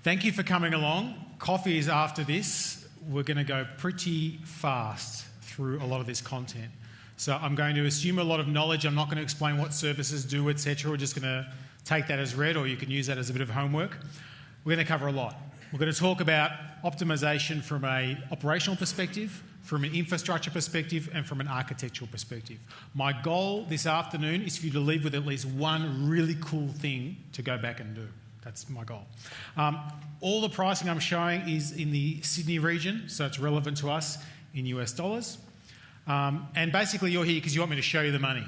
Thank you for coming along. Coffee is after this. We're going to go pretty fast through a lot of this content. So I'm going to assume a lot of knowledge. I'm not going to explain what services do, etc. We're just going to take that as read, or you can use that as a bit of homework. We're going to cover a lot. We're going to talk about optimization from an operational perspective, from an infrastructure perspective, and from an architectural perspective. My goal this afternoon is for you to leave with at least one really cool thing to go back and do. That's my goal. All the pricing I'm showing is in the Sydney region, so it's relevant to us in US dollars. And basically you're here because you want me to show you the money.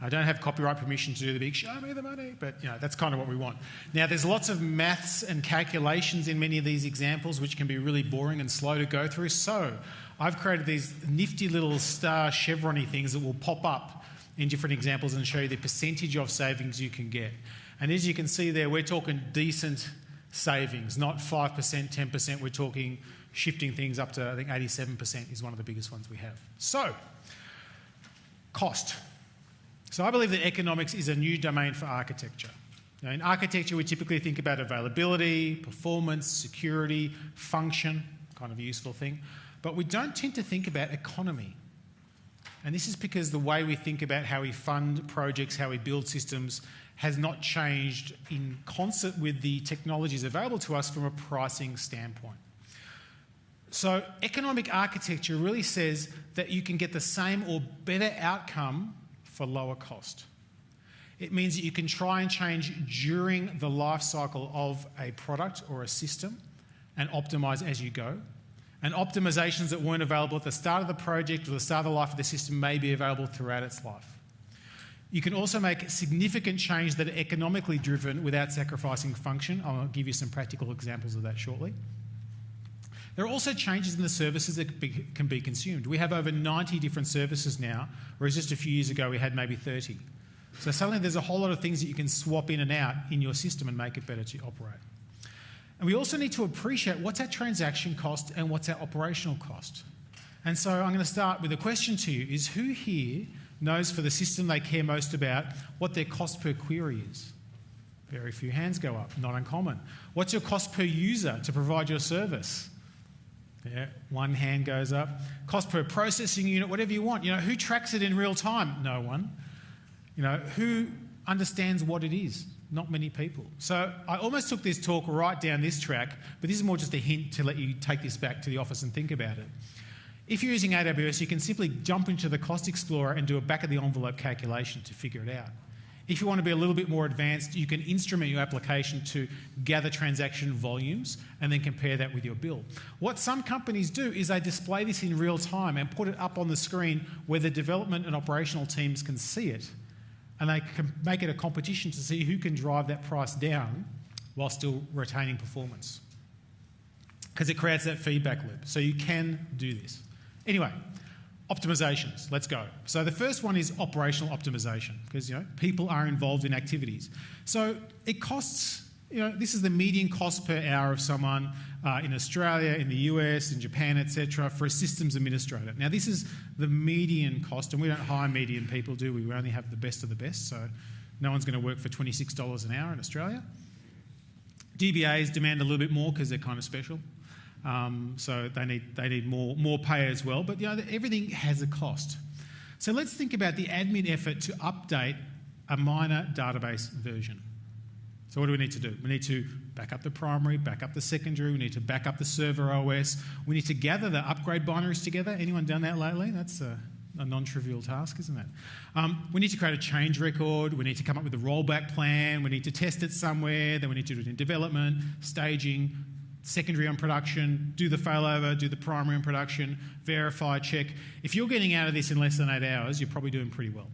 I don't have copyright permission to do the big show me the money, but that's kind of what we want. Now there's lots of maths and calculations in many of these examples which can be really boring and slow to go through. So I've created these nifty little star chevron-y things that will pop up in different examples and show you the percentage of savings you can get. And as you can see there, we're talking decent savings, not 5%, 10%. We're talking shifting things up to, I think, 87% is one of the biggest ones we have. So, cost. So I believe that economics is a new domain for architecture. Now, in architecture, we typically think about availability, performance, security, function, kind of a useful thing. But we don't tend to think about economy. And this is because the way we think about how we fund projects, how we build systems, has not changed in concert with the technologies available to us from a pricing standpoint. So economic architecture really says that you can get the same or better outcome for lower cost. It means that you can try and change during the life cycle of a product or a system and optimize as you go. And optimizations that weren't available at the start of the project or the start of the life of the system may be available throughout its life. You can also make significant change that are economically driven without sacrificing function. I'll give you some practical examples of that shortly. There are also changes in the services that can be consumed. We have over 90 different services now, whereas just a few years ago we had maybe 30. So suddenly there's a whole lot of things that you can swap in and out in your system and make it better to operate. And we also need to appreciate what's our transaction cost and what's our operational cost. And so I'm going to start with a question to you, is who here knows for the system they care most about what their cost per query is? Very few hands go up, not uncommon. What's your cost per user to provide your service? Yeah, one hand goes up. Cost per processing unit, whatever you want. Who tracks it in real time? No one. Who understands what it is? Not many people. So I almost took this talk right down this track, but this is more just a hint to let you take this back to the office and think about it. If you're using AWS, you can simply jump into the Cost Explorer and do a back-of-the-envelope calculation to figure it out. If you want to be a little bit more advanced, you can instrument your application to gather transaction volumes and then compare that with your bill. What some companies do is they display this in real time and put it up on the screen where the development and operational teams can see it, and they can make it a competition to see who can drive that price down while still retaining performance. Because it creates that feedback loop. So you can do this. Anyway, optimizations. Let's go. So the first one is operational optimization, because people are involved in activities. So it costs, this is the median cost per hour of someone in Australia, in the US, in Japan, etc., for a systems administrator. Now this is the median cost, and we don't hire median people, do we? We only have the best of the best, so no one's going to work for $26 an hour in Australia. DBAs demand a little bit more because they're kind of special. So they need more pay as well, but everything has a cost. So let's think about the admin effort to update a minor database version. So what do we need to do? We need to back up the primary, back up the secondary, we need to back up the server OS, we need to gather the upgrade binaries together. Anyone done that lately? That's a non-trivial task, isn't it? We need to create a change record, we need to come up with a rollback plan, we need to test it somewhere, then we need to do it in development, staging, secondary on production, do the failover, do the primary on production, verify, check. If you're getting out of this in less than 8 hours, you're probably doing pretty well.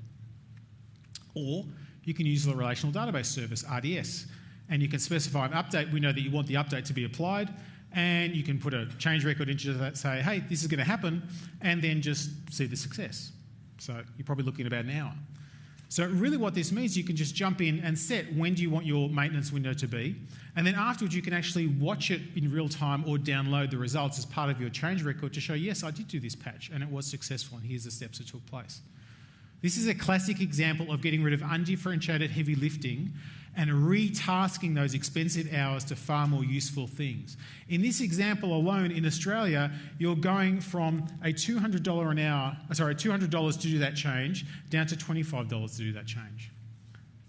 Or you can use the Relational Database Service, RDS, and you can specify an update. We know that you want the update to be applied, and you can put a change record into that, say, hey, this is going to happen, and then just see the success. So you're probably looking at about an hour. So really what this means, you can just jump in and set when do you want your maintenance window to be, and then afterwards you can actually watch it in real time or download the results as part of your change record to show, yes, I did do this patch and it was successful and here's the steps that took place. This is a classic example of getting rid of undifferentiated heavy lifting and retasking those expensive hours to far more useful things. In this example alone, in Australia, you're going from a $200 an hour, $200 to do that change, down to $25 to do that change.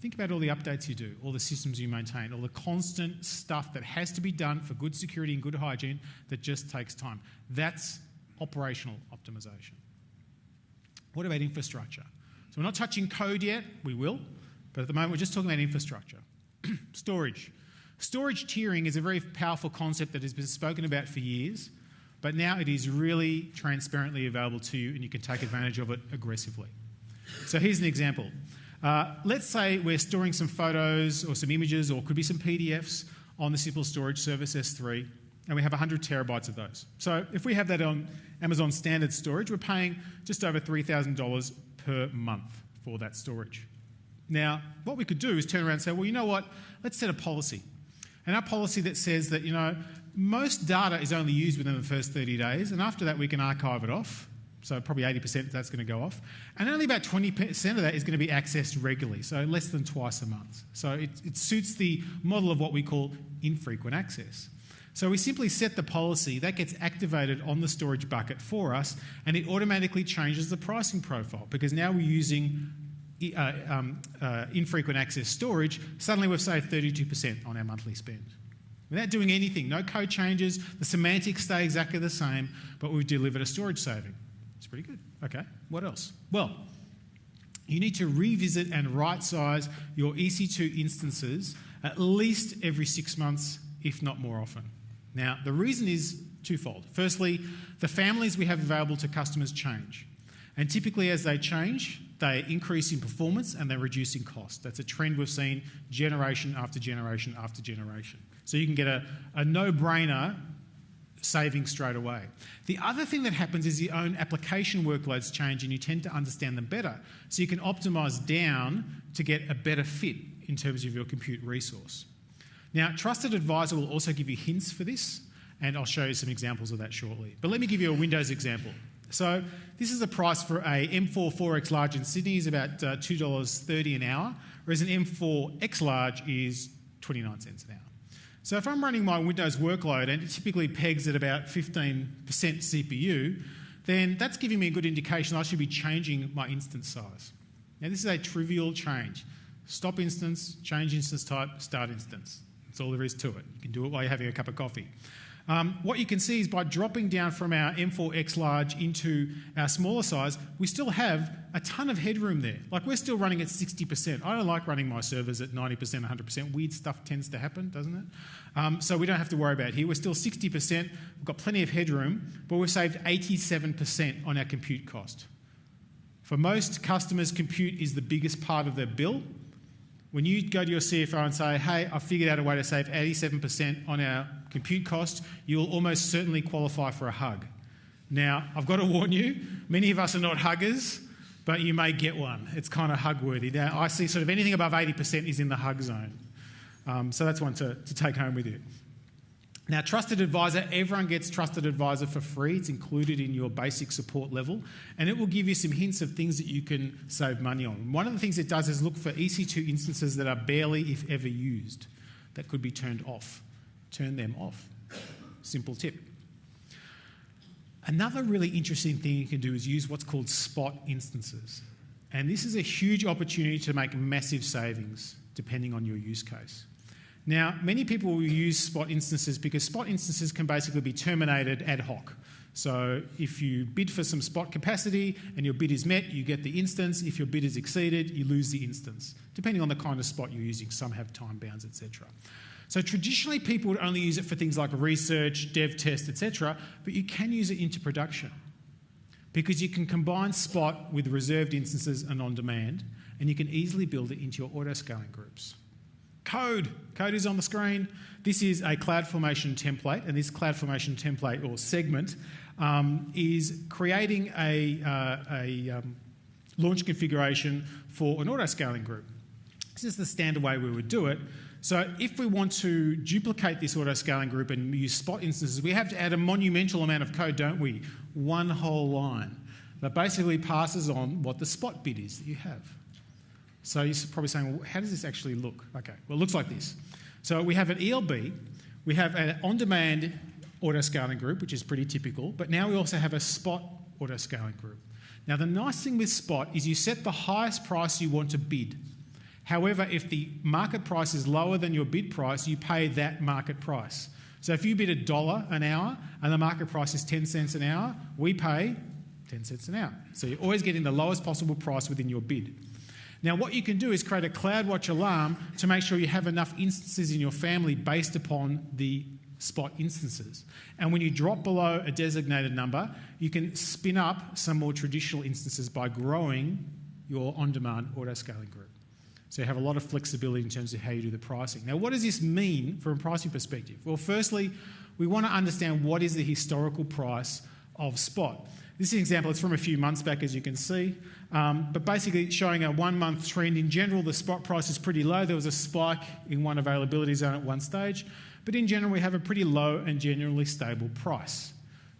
Think about all the updates you do, all the systems you maintain, all the constant stuff that has to be done for good security and good hygiene that just takes time. That's operational optimization. What about infrastructure? So we're not touching code yet, we will, but at the moment we're just talking about infrastructure. Storage. Storage tiering is a very powerful concept that has been spoken about for years, but now it is really transparently available to you and you can take advantage of it aggressively. So here's an example. Let's say we're storing some photos or some images or could be some PDFs on the simple storage service S3, and we have 100 terabytes of those. So if we have that on Amazon Standard Storage, we're paying just over $3,000 per month for that storage. Now, what we could do is turn around and say, well, you know what, let's set a policy. And our policy that says that, most data is only used within the first 30 days, and after that we can archive it off. So probably 80% of that's going to go off. And only about 20% of that is going to be accessed regularly, so less than twice a month. So it suits the model of what we call infrequent access. So we simply set the policy, that gets activated on the storage bucket for us, and it automatically changes the pricing profile, because now we're using infrequent access storage. Suddenly we've saved 32% on our monthly spend. Without doing anything, no code changes, the semantics stay exactly the same, but we've delivered a storage saving. It's pretty good. Okay, what else? Well, you need to revisit and right-size your EC2 instances at least every 6 months, if not more often. Now, the reason is twofold. Firstly, the families we have available to customers change. And typically as they change, they increase in performance and they reduce in cost. That's a trend we've seen generation after generation after generation. So you can get a no-brainer saving straight away. The other thing that happens is your own application workloads change and you tend to understand them better. So you can optimize down to get a better fit in terms of your compute resource. Now, Trusted Advisor will also give you hints for this, and I'll show you some examples of that shortly. But let me give you a Windows example. So this is the price for a M4 4X large in Sydney is about $2.30 an hour, whereas an M4 X large is 29 cents an hour. So if I'm running my Windows workload and it typically pegs at about 15% CPU, then that's giving me a good indication I should be changing my instance size. Now this is a trivial change. Stop instance, change instance type, start instance. That's all there is to it. You can do it while you're having a cup of coffee. What you can see is by dropping down from our M4X large into our smaller size, we still have a ton of headroom there. Like we're still running at 60%. I don't like running my servers at 90%, 100%. Weird stuff tends to happen, doesn't it? So we don't have to worry about it here. We're still 60%. We've got plenty of headroom, but we've saved 87% on our compute cost. For most customers, compute is the biggest part of their bill. When you go to your CFO and say, hey, I've figured out a way to save 87% on our compute cost, you will almost certainly qualify for a hug. Now, I've got to warn you, many of us are not huggers, but you may get one. It's kind of hug-worthy. Now, I see sort of anything above 80% is in the hug zone. So that's one to take home with you. Now, Trusted Advisor, everyone gets Trusted Advisor for free. It's included in your basic support level, and it will give you some hints of things that you can save money on. One of the things it does is look for EC2 instances that are barely, if ever, used, that could be turned off. Turn them off. Simple tip. Another really interesting thing you can do is use what's called spot instances. And this is a huge opportunity to make massive savings, depending on your use case. Now, many people will use spot instances because spot instances can basically be terminated ad hoc. So if you bid for some spot capacity and your bid is met, you get the instance. If your bid is exceeded, you lose the instance, depending on the kind of spot you're using. Some have time bounds, etc. So traditionally, people would only use it for things like research, dev test, etc., but you can use it into production because you can combine spot with reserved instances and on-demand, and you can easily build it into your auto-scaling groups. Code is on the screen. This is a CloudFormation template, and this CloudFormation template or segment is creating a launch configuration for an auto-scaling group. This is the standard way we would do it. So if we want to duplicate this auto-scaling group and use spot instances, we have to add a monumental amount of code, don't we? One whole line that basically passes on what the spot bit is that you have. So you're probably saying, well, how does this actually look? Okay, well, it looks like this. So we have an ELB, we have an on-demand auto-scaling group, which is pretty typical, but now we also have a spot auto-scaling group. Now, the nice thing with spot is you set the highest price you want to bid. However, if the market price is lower than your bid price, you pay that market price. So if you bid $1 an hour and the market price is 10 cents an hour, we pay 10 cents an hour. So you're always getting the lowest possible price within your bid. Now, what you can do is create a CloudWatch alarm to make sure you have enough instances in your family based upon the spot instances. And when you drop below a designated number, you can spin up some more traditional instances by growing your on-demand auto-scaling group. So you have a lot of flexibility in terms of how you do the pricing. Now, what does this mean from a pricing perspective? Well, firstly, we want to understand what is the historical price of spot. This is an example. It's from a few months back, as you can see. But basically showing a 1 month trend. In general, the spot price is pretty low. There was a spike in one availability zone at one stage. But in general, we have a pretty low and generally stable price.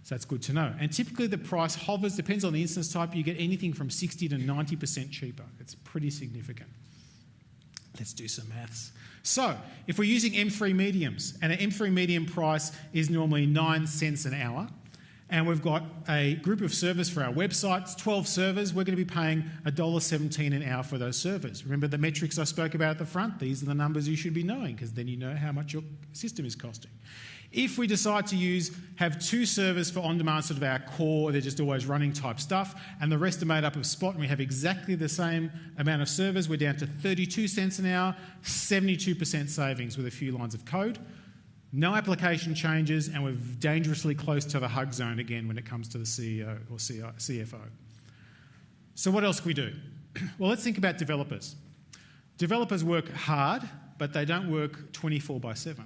So that's good to know. And typically the price hovers, depends on the instance type, you get anything from 60 to 90% cheaper. It's pretty significant. Let's do some maths. So if we're using M3 mediums, and an M3 medium price is normally 9 cents an hour, and we've got a group of servers for our website, it's 12 servers, we're going to be paying $1.17 an hour for those servers. Remember the metrics I spoke about at the front? These are the numbers you should be knowing, because then you know how much your system is costing. If we decide to have 2 servers for on-demand, sort of our core, they're just always running type stuff, and the rest are made up of spot, and we have exactly the same amount of servers, we're down to 32 cents an hour, 72% savings with a few lines of code. No application changes, and we're dangerously close to the hug zone again when it comes to the CEO or CFO. So what else can we do? Well, let's think about developers. Developers work hard, but they don't work 24/7.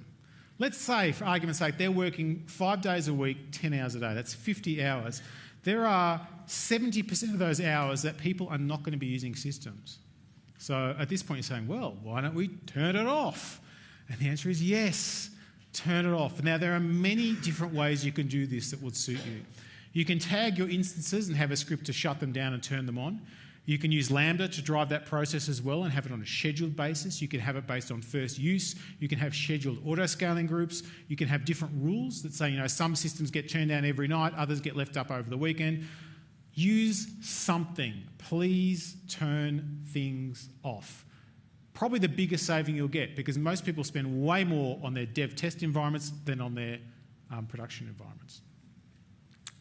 Let's say, for argument's sake, they're working 5 days a week, 10 hours a day. That's 50 hours. There are 70% of those hours that people are not going to be using systems. So at this point you're saying, well, why don't we turn it off? And the answer is yes. Turn it off. Now, there are many different ways you can do this that would suit you. You can tag your instances and have a script to shut them down and turn them on. You can use Lambda to drive that process as well and have it on a scheduled basis. You can have it based on first use. You can have scheduled auto-scaling groups. You can have different rules that say, some systems get turned down every night, others get left up over the weekend. Use something. Please turn things off. Probably the biggest saving you'll get, because most people spend way more on their dev test environments than on their production environments.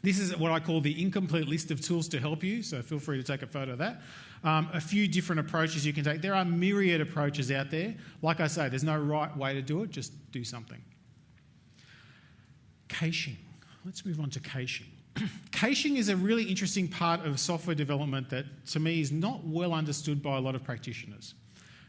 This is what I call the incomplete list of tools to help you, so feel free to take a photo of that. A few different approaches you can take. There are myriad approaches out there. Like I say, there's no right way to do it, just do something. Caching. Let's move on to caching. Caching is a really interesting part of software development that, to me, is not well understood by a lot of practitioners.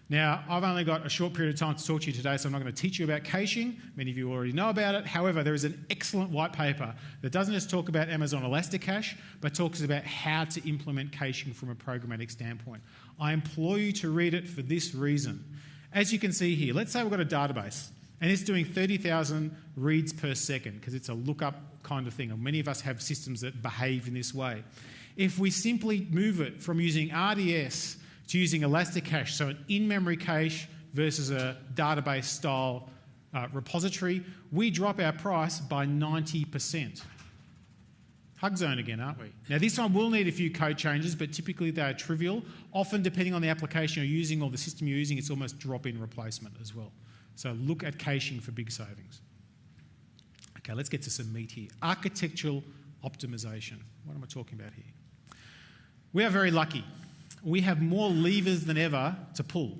Now, I've only got a short period of time to talk to you today, so I'm not going to teach you about caching. Many of you already know about it. However, there is an excellent white paper that doesn't just talk about Amazon Elasticache, but talks about how to implement caching from a programmatic standpoint. I implore you to read it for this reason. As you can see here, let's say we've got a database, and it's doing 30,000 reads per second, because it's a lookup kind of thing, and many of us have systems that behave in this way. If we simply move it from using RDS to using Elasticache, so an in-memory cache versus a database-style repository, we drop our price by 90%. Hug zone again, aren't we? Now, this one will need a few code changes, but typically they are trivial. Often, depending on the application you're using or the system you're using, it's almost drop-in replacement as well. So look at caching for big savings. Okay, let's get to some meat here. Architectural optimization. What am I talking about here? We are very lucky. We have more levers than ever to pull.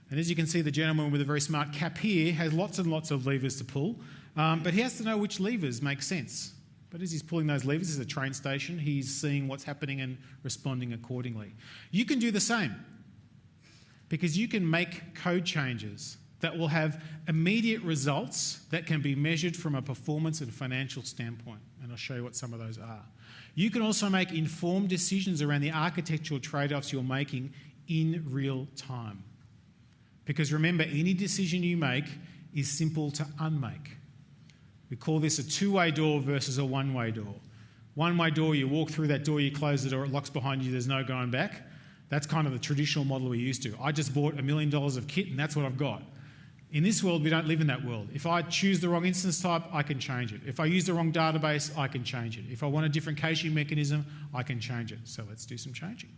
And as you can see, the gentleman with a very smart cap here has lots and lots of levers to pull, but he has to know which levers make sense. But as he's pulling those levers, as a train station, he's seeing what's happening and responding accordingly. You can do the same, because you can make code changes that will have immediate results that can be measured from a performance and financial standpoint. And I'll show you what some of those are. You can also make informed decisions around the architectural trade-offs you're making in real time. Because remember, any decision you make is simple to unmake. We call this a two-way door versus a one-way door. One-way door, you walk through that door, you close the door, it locks behind you, there's no going back. That's kind of the traditional model we're used to. I just bought $1 million of kit and that's what I've got. In this world, we don't live in that world. If I choose the wrong instance type, I can change it. If I use the wrong database, I can change it. If I want a different caching mechanism, I can change it. So let's do some changing.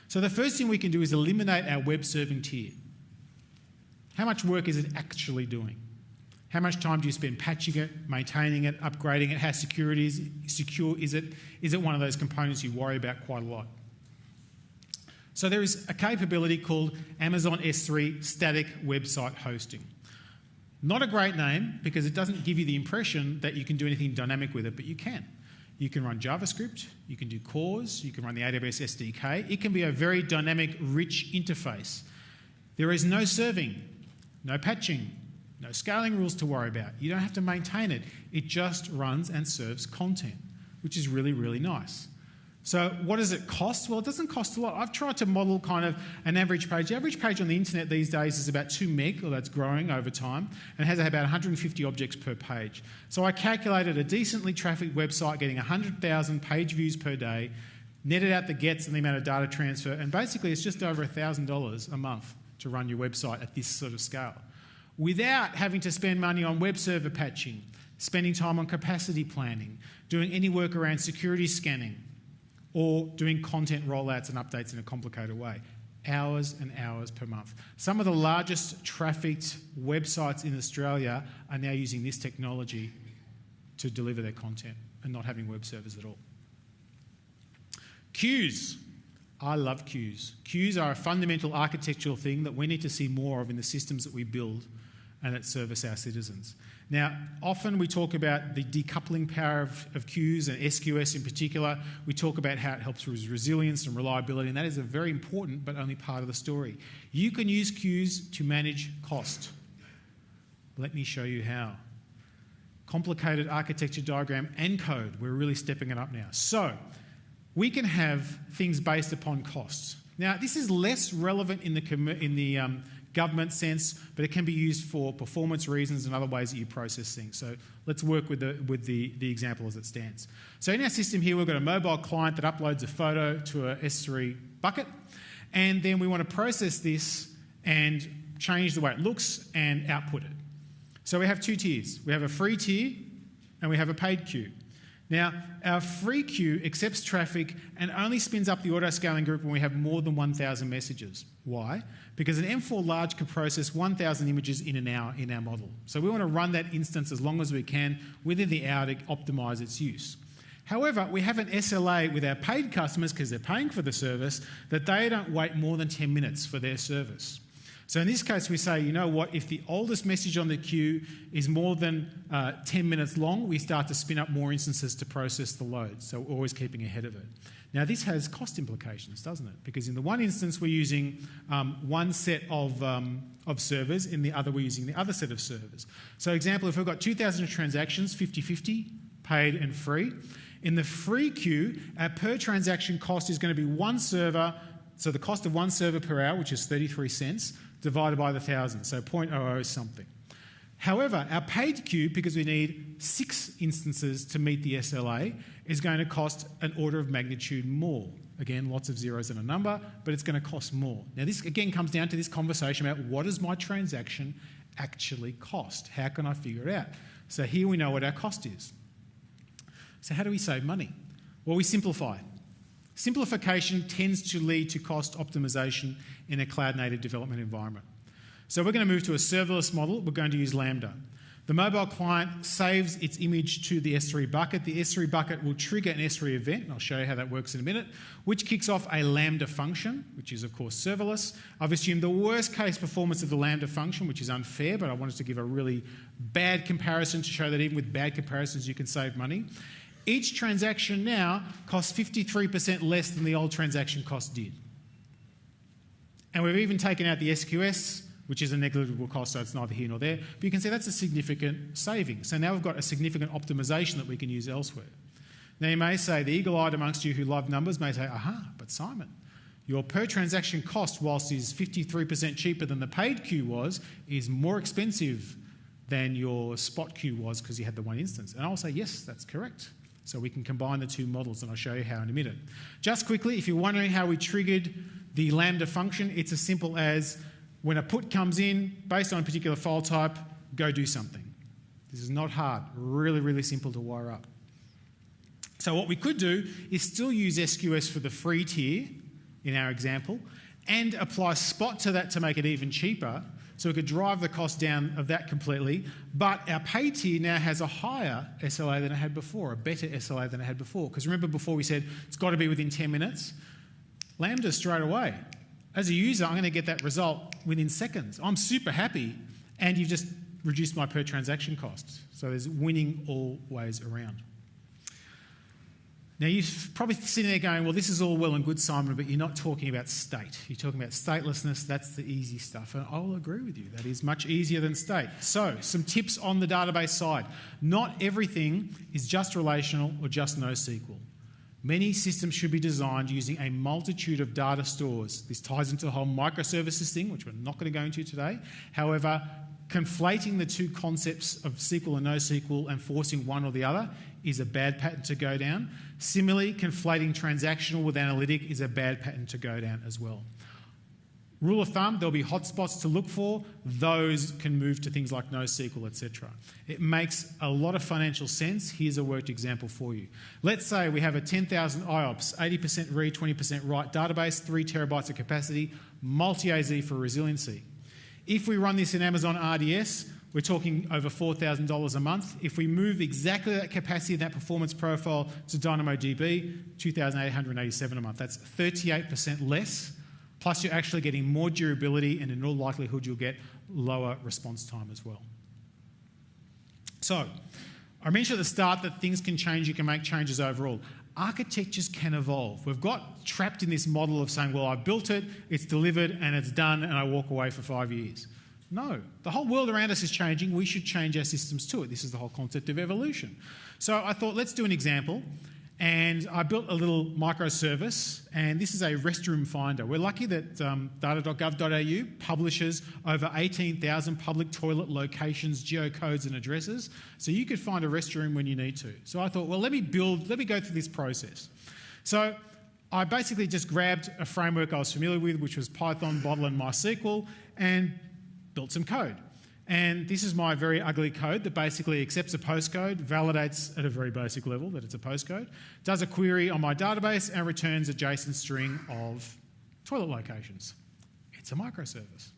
So the first thing we can do is eliminate our web serving tier. How much work is it actually doing? How much time do you spend patching it, maintaining it, upgrading it? How secure is it? Is it one of those components you worry about quite a lot? So there is a capability called Amazon S3 Static Website Hosting. Not a great name because it doesn't give you the impression that you can do anything dynamic with it, but you can. You can run JavaScript, you can do cores, you can run the AWS SDK. It can be a very dynamic, rich interface. There is no serving, no patching, no scaling rules to worry about. You don't have to maintain it. It just runs and serves content, which is really, really nice. So what does it cost? Well, it doesn't cost a lot. I've tried to model kind of an average page. The average page on the internet these days is about 2 meg, or that's growing over time, and has about 150 objects per page. So I calculated a decently trafficked website getting 100,000 page views per day, netted out the gets and the amount of data transfer, and basically it's just over $1,000 a month to run your website at this sort of scale, without having to spend money on web server patching, spending time on capacity planning, doing any work around security scanning, or doing content rollouts and updates in a complicated way. Hours and hours per month. Some of the largest trafficked websites in Australia are now using this technology to deliver their content and not having web servers at all. Queues. I love queues. Queues are a fundamental architectural thing that we need to see more of in the systems that we build and that service our citizens. Now, often we talk about the decoupling power of queues and SQS in particular. We talk about how it helps with resilience and reliability, and that is a very important but only part of the story. You can use queues to manage cost. Let me show you how. Complicated architecture diagram and code. We're really stepping it up now. So, we can have things based upon costs. Now, this is less relevant in the government sense, but it can be used for performance reasons and other ways that you process things. So let's work with the example as it stands. So in our system here, we've got a mobile client that uploads a photo to a S3 bucket, and then we want to process this and change the way it looks and output it. So we have 2 tiers. We have a free tier and we have a paid queue. Now, our free queue accepts traffic and only spins up the auto-scaling group when we have more than 1,000 messages. Why? Because an M4 large can process 1,000 images in an hour in our model. So we want to run that instance as long as we can within the hour to optimise its use. However, we have an SLA with our paid customers, because they're paying for the service, that they don't wait more than 10 minutes for their service. So in this case, we say, you know what, if the oldest message on the queue is more than 10 minutes long, we start to spin up more instances to process the load. So we're always keeping ahead of it. Now, this has cost implications, doesn't it? Because in the one instance, we're using one set of servers. In the other, we're using the other set of servers. So example, if we've got 2,000 transactions, 50-50, paid and free. In the free queue, our per transaction cost is going to be one server. So the cost of one server per hour, which is 33 cents, divided by the 1,000, so 0.00 something. However, our paid queue, because we need 6 instances to meet the SLA, is going to cost an order of magnitude more. Again, lots of zeros and a number, but it's going to cost more. Now, this again comes down to this conversation about what does my transaction actually cost? How can I figure it out? So here we know what our cost is. So how do we save money? Well, we simplify. Simplification tends to lead to cost optimization in a cloud-native development environment. So we're going to move to a serverless model. We're going to use Lambda. The mobile client saves its image to the S3 bucket. The S3 bucket will trigger an S3 event, and I'll show you how that works in a minute, which kicks off a Lambda function, which is, of course, serverless. I've assumed the worst-case performance of the Lambda function, which is unfair, but I wanted to give a really bad comparison to show that even with bad comparisons, you can save money. Each transaction now costs 53% less than the old transaction cost did. And we've even taken out the SQS, which is a negligible cost, so it's neither here nor there. But you can see that's a significant saving. So now we've got a significant optimization that we can use elsewhere. Now you may say, the eagle-eyed amongst you who love numbers may say, aha, but Simon, your per transaction cost, whilst is 53% cheaper than the paid queue was, is more expensive than your spot queue was because you had the one instance. And I'll say, yes, that's correct. So we can combine the two models, and I'll show you how in a minute. Just quickly, if you're wondering how we triggered the Lambda function, it's as simple as when a put comes in, based on a particular file type, go do something. This is not hard, really, really simple to wire up. So what we could do is still use SQS for the free tier in our example and apply Spot to that to make it even cheaper, so we could drive the cost down of that completely, but our pay tier now has a higher SLA than it had before, a better SLA than it had before. Because remember before we said it's got to be within 10 minutes? Lambda straight away. As a user, I'm going to get that result within seconds. I'm super happy, and you've just reduced my per transaction costs. So there's winning all ways around. Now, you're probably sitting there going, well, this is all well and good, Simon, but you're not talking about state. You're talking about statelessness. That's the easy stuff. And I'll agree with you. That is much easier than state. So, some tips on the database side. Not everything is just relational or just NoSQL. Many systems should be designed using a multitude of data stores. This ties into the whole microservices thing, which we're not going to go into today. However, conflating the two concepts of SQL and NoSQL and forcing one or the other is a bad pattern to go down. Similarly, conflating transactional with analytic is a bad pattern to go down as well. Rule of thumb, there'll be hotspots to look for. Those can move to things like NoSQL, etc. It makes a lot of financial sense. Here's a worked example for you. Let's say we have a 10,000 IOPS, 80% read, 20% write database, 3 terabytes of capacity, multi-AZ for resiliency. If we run this in Amazon RDS, we're talking over $4,000 a month. If we move exactly that capacity and that performance profile to DynamoDB, $2,887 a month. That's 38% less, plus you're actually getting more durability, and in all likelihood you'll get lower response time as well. So, I mentioned at the start that things can change, you can make changes overall. Architectures can evolve. We've got trapped in this model of saying, well, I built it, it's delivered, and it's done, and I walk away for 5 years. No, the whole world around us is changing. We should change our systems to it. This is the whole concept of evolution. So I thought, let's do an example. And I built a little microservice, and this is a restroom finder. We're lucky that data.gov.au publishes over 18,000 public toilet locations, geocodes, and addresses. So you could find a restroom when you need to. So I thought, well, let me go through this process. So I basically just grabbed a framework I was familiar with, which was Python, Bottle, and MySQL, and built some code. And this is my very ugly code that basically accepts a postcode, validates at a very basic level that it's a postcode, does a query on my database, and returns a JSON string of toilet locations. It's a microservice.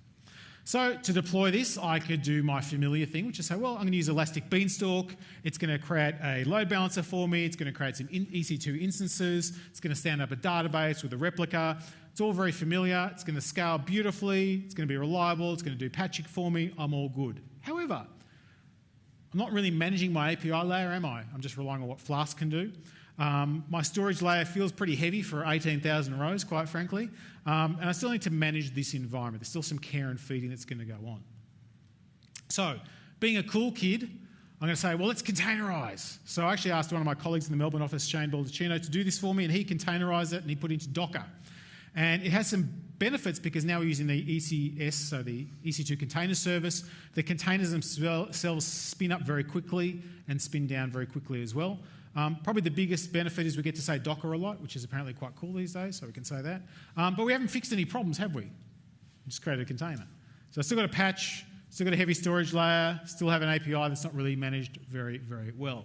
So to deploy this, I could do my familiar thing, which is say, well, I'm going to use Elastic Beanstalk. It's going to create a load balancer for me. It's going to create some EC2 instances. It's going to stand up a database with a replica. It's all very familiar. It's going to scale beautifully. It's going to be reliable. It's going to do patching for me. I'm all good. However, I'm not really managing my API layer, am I? I'm just relying on what Flask can do. My storage layer feels pretty heavy for 18,000 rows, quite frankly. And I still need to manage this environment. There's still some care and feeding that's going to go on. So, being a cool kid, I'm going to say, well, let's containerize. So I actually asked one of my colleagues in the Melbourne office, Shane Baldacchino, to do this for me, and he containerized it and he put it into Docker. And it has some benefits because now we're using the ECS, so the EC2 container service. The containers themselves spin up very quickly and spin down very quickly as well. Probably the biggest benefit is we get to say Docker a lot, which is apparently quite cool these days, so we can say that. But we haven't fixed any problems, have we? We just created a container. So I've still got a patch, still got a heavy storage layer, still have an API that's not really managed very, very well.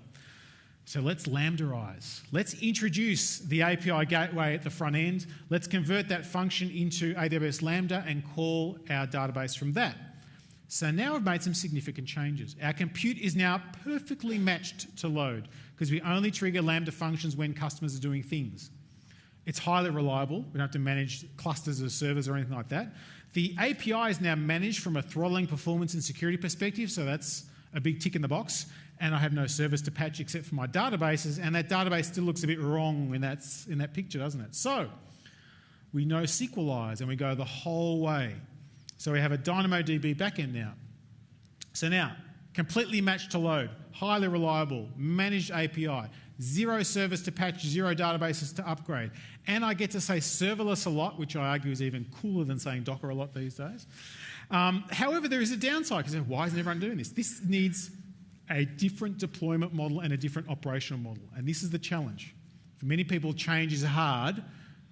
So let's Lambdaize. Let's introduce the API gateway at the front end. Let's convert that function into AWS Lambda and call our database from that. So now we've made some significant changes. Our compute is now perfectly matched to load because we only trigger Lambda functions when customers are doing things. It's highly reliable. We don't have to manage clusters of servers or anything like that. The API is now managed from a throttling, performance, and security perspective, so that's a big tick in the box. And I have no service to patch except for my databases, and that database still looks a bit wrong when that's in that picture, doesn't it? So we NoSQLize, and we go the whole way. So we have a DynamoDB backend now. So now, completely matched to load, highly reliable, managed API, zero service to patch, zero databases to upgrade. And I get to say serverless a lot, which I argue is even cooler than saying Docker a lot these days. However, there is a downside, because why isn't everyone doing this? This needs a different deployment model and a different operational model. And this is the challenge. For many people, change is hard,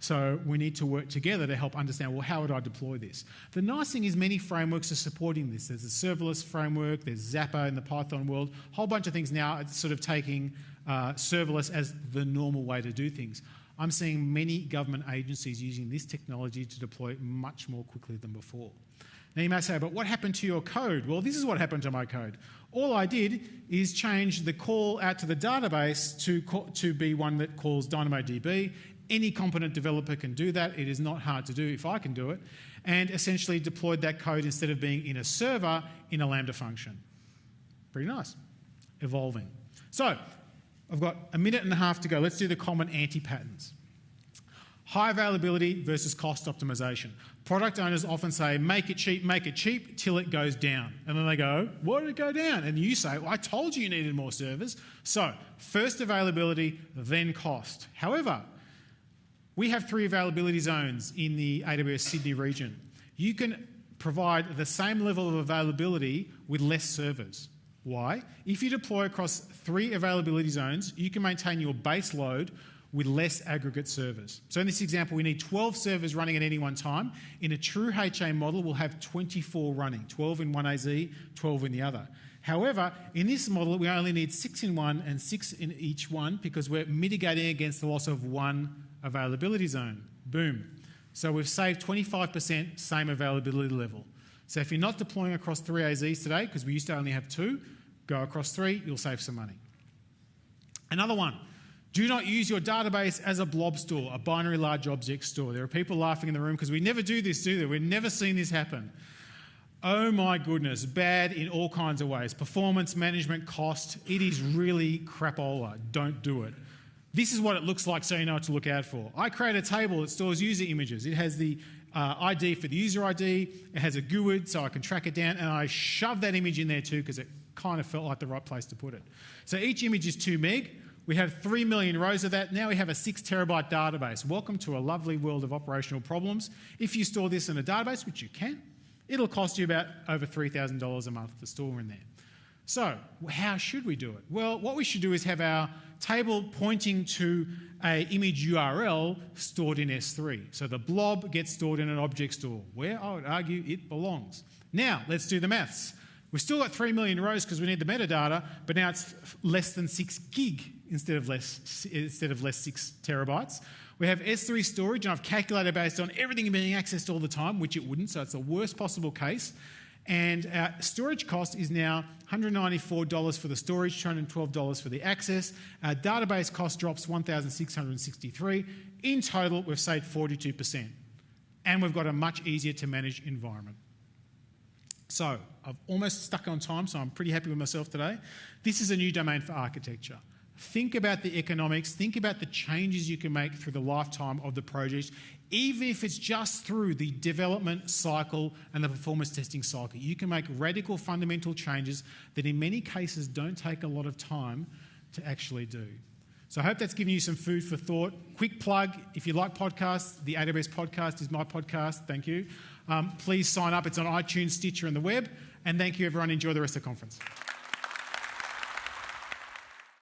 so we need to work together to help understand, well, how would I deploy this? The nice thing is many frameworks are supporting this. There's a serverless framework, there's Zappa in the Python world, a whole bunch of things now are sort of taking serverless as the normal way to do things. I'm seeing many government agencies using this technology to deploy much more quickly than before. Now you may say, but what happened to your code? Well, this is what happened to my code. All I did is change the call out to the database to be one that calls DynamoDB. Any competent developer can do that. It is not hard to do if I can do it. And essentially deployed that code instead of being in a server in a Lambda function. Pretty nice. Evolving. So I've got a minute and a half to go. Let's do the common anti-patterns. High availability versus cost optimization. Product owners often say, make it cheap till it goes down. And then they go, why did it go down? And you say, well, I told you needed more servers. So first availability, then cost. However, we have 3 availability zones in the AWS Sydney region. You can provide the same level of availability with less servers. Why? If you deploy across 3 availability zones, you can maintain your base load with less aggregate servers. So in this example, we need 12 servers running at any one time. In a true HA model, we'll have 24 running, 12 in one AZ, 12 in the other. However, in this model, we only need 6 in one and 6 in each one because we're mitigating against the loss of one availability zone. Boom. So we've saved 25% same availability level. So if you're not deploying across 3 AZs today, because we used to only have 2, go across 3, you'll save some money. Another one. Do not use your database as a blob store, a binary large object store. There are people laughing in the room because we never do this, do they? We've never seen this happen. Oh my goodness, bad in all kinds of ways. Performance, management, cost, it is really crapola. Don't do it. This is what it looks like so you know what to look out for. I create a table that stores user images. It has the ID for the user ID, it has a GUID so I can track it down, and I shove that image in there too because it kind of felt like the right place to put it. So each image is 2 meg. We have 3 million rows of that. Now we have a 6 terabyte database. Welcome to a lovely world of operational problems. If you store this in a database, which you can, it'll cost you about over $3,000 a month to store in there. So how should we do it? Well, what we should do is have our table pointing to an image URL stored in S3. So the blob gets stored in an object store, where I would argue it belongs. Now, let's do the maths. We've still got 3 million rows because we need the metadata, but now it's less than 6 gig instead of less 6 terabytes. We have S3 storage, and I've calculated based on everything being accessed all the time, which it wouldn't, so it's the worst possible case. And our storage cost is now $194 for the storage, $212 for the access. Our database cost drops $1,663. In total, we've saved 42%. And we've got a much easier to manage environment. So I've almost stuck on time, so I'm pretty happy with myself today. This is a new domain for architecture. Think about the economics, think about the changes you can make through the lifetime of the project, even if it's just through the development cycle and the performance testing cycle. You can make radical fundamental changes that in many cases don't take a lot of time to actually do. So I hope that's given you some food for thought. Quick plug, if you like podcasts, the AWS podcast is my podcast, thank you. Please sign up, it's on iTunes, Stitcher and the web. And thank you everyone, enjoy the rest of the conference.